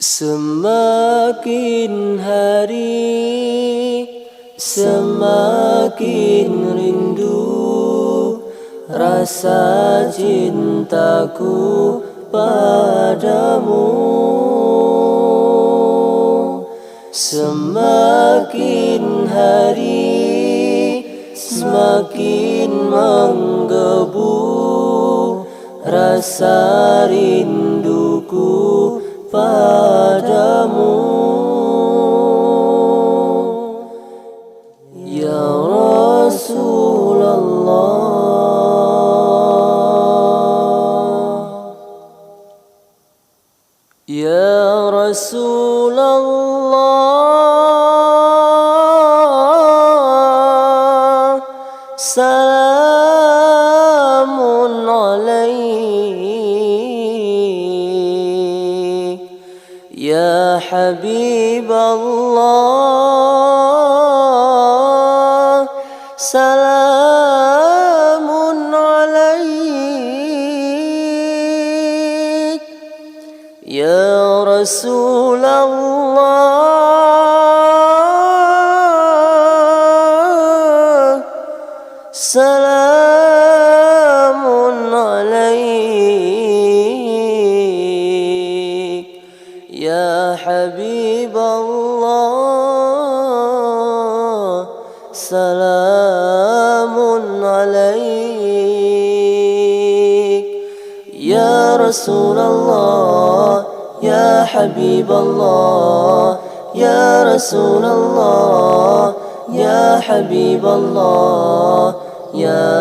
Semakin hari semakin rindu rasa cintaku padamu. Semakin hari semakin menggebu rasa rinduku padamu. Ya Rasulullah, Ya Rasulullah, salamun alaik, Ya Habib Allah, salamun alaik, Ya Rasulullah, salamun alaik, Ya Habib Allah, salamun alaik, Ya Rasulullah, Ya Habib Allah, Ya Rasulullah, Ya Habib Allah, Ya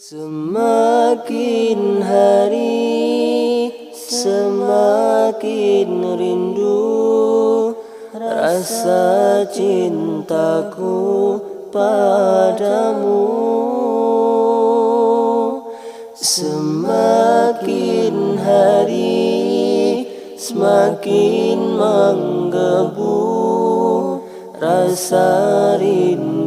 Semakin hari semakin rindu rasa cintaku padamu. Semakin hari semakin menggebu rasa rindu